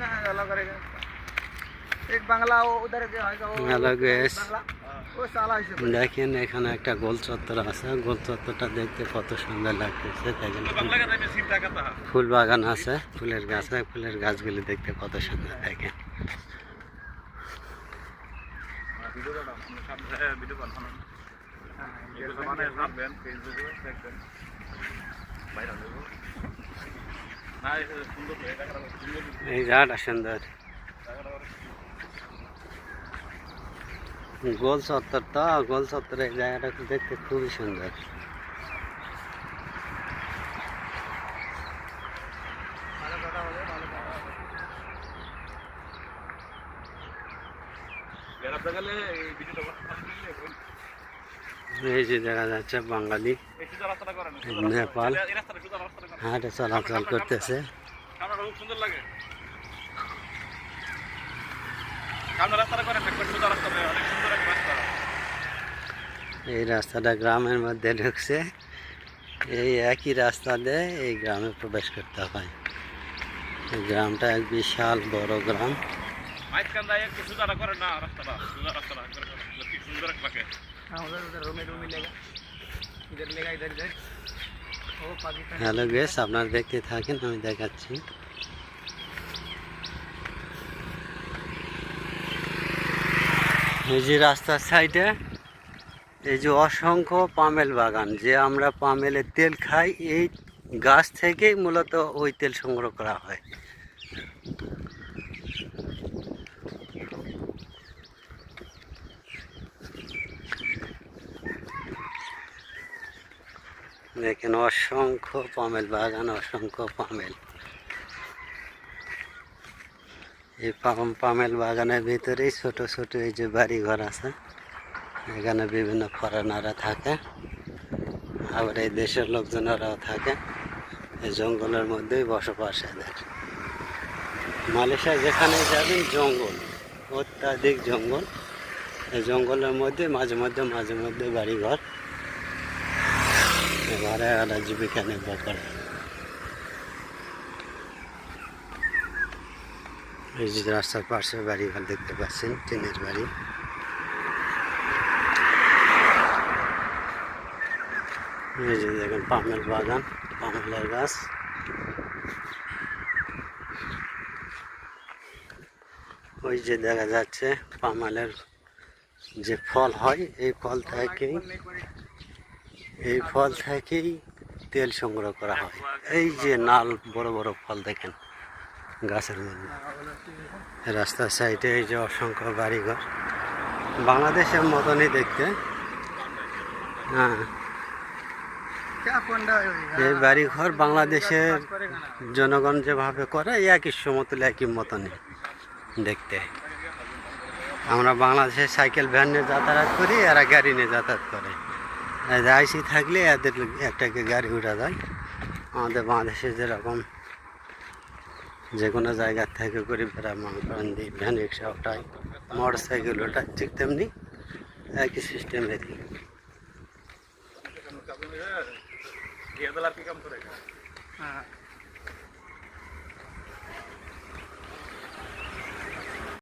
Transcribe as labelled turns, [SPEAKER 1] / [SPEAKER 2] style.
[SPEAKER 1] अलग करेगा एक बांग्ला वो उधर जो है वो
[SPEAKER 2] हेलो गाइस
[SPEAKER 1] वो साला हिसाब
[SPEAKER 2] দেখেন এখানে একটা গোল চত্বর আছে গোল চত্বরটা দেখতে কত সুন্দর লাগতেছে দেখেন ফুল বাগান আছে ফুলের গাছ আছে ফুলের গাছগুলি দেখতে কত সুন্দর দেখেন এই জায়গাটা সুন্দর গোল চত্বর তো গোল চত্বরের এই জায়গাটা দেখতে খুবই সুন্দর এই যে দেখা যাচ্ছে বাঙালি নেপাল হাটে চলাচল করতেছে এই রাস্তাটা গ্রামের মধ্যে ঢুকছে এই একই রাস্তা দিয়ে এই গ্রামে প্রবেশ করতে হয় এই গ্রামটা এক বিশাল বড় গ্রাম হ্যালো গাইস আপনারা দেখতে থাকেন আমি দেখাচ্ছি এই যে রাস্তার সাইডে এই যে অসংখ্য পামেল বাগান যে আমরা পামেলের তেল খাই এই গাছ থেকেই মূলত ওই তেল সংগ্রহ করা হয় দেখেন অসংখ্য পামেল বাগান অসংখ্য পামেল এই পামেল বাগানের ভিতরেই ছোট ছোট এই যে বাড়ি ঘর আছে এখানে বিভিন্ন ফরেনাররা থাকে আবার এই দেশের লোকজনেরাও থাকে এই জঙ্গলের মধ্যেই বসবাস এদের মালয়েশিয়া যেখানে যাবেন জঙ্গল অত্যাধিক জঙ্গল এই জঙ্গলের মধ্যে মাঝে মধ্যে বাড়ি ঘর ঘরে এরা জীবিকা নির্বাহ করে এই যে রাস্তার পাশে বাড়ি ঘর দেখতে পাচ্ছেন টিনের বাড়ি এই যে দেখেন পামেল বাগান পামেলের গাছ ওই যে দেখা যাচ্ছে পামেলের যে ফল হয় এই ফল থেকেই তেল সংগ্রহ করা হয় এই যে নাল বড় বড় ফল দেখেন গাছের মধ্যে রাস্তার সাইডে এই যে অসংখ্য বাড়িঘর বাংলাদেশের মতনই দেখতে হ্যাঁ এই বাড়িঘর বাংলাদেশের জনগণ যেভাবে করে একই সমতুল একই মতনই দেখতে আমরা বাংলাদেশের সাইকেল ভ্যান নিয়ে যাতায়াত করি এরা গাড়ি নিয়ে যাতায়াত করে আইসি থাকলে এদের একটাকে গাড়ি উঠা যায় আমাদের বাংলাদেশে যেরকম যে কোনো জায়গার থেকে গরিবেরা মনে করেন ভ্যান রিক্সা ওঠায় মোটর সাইকেল ওঠায় ঠিক তেমনি একই সিস্টেমেরই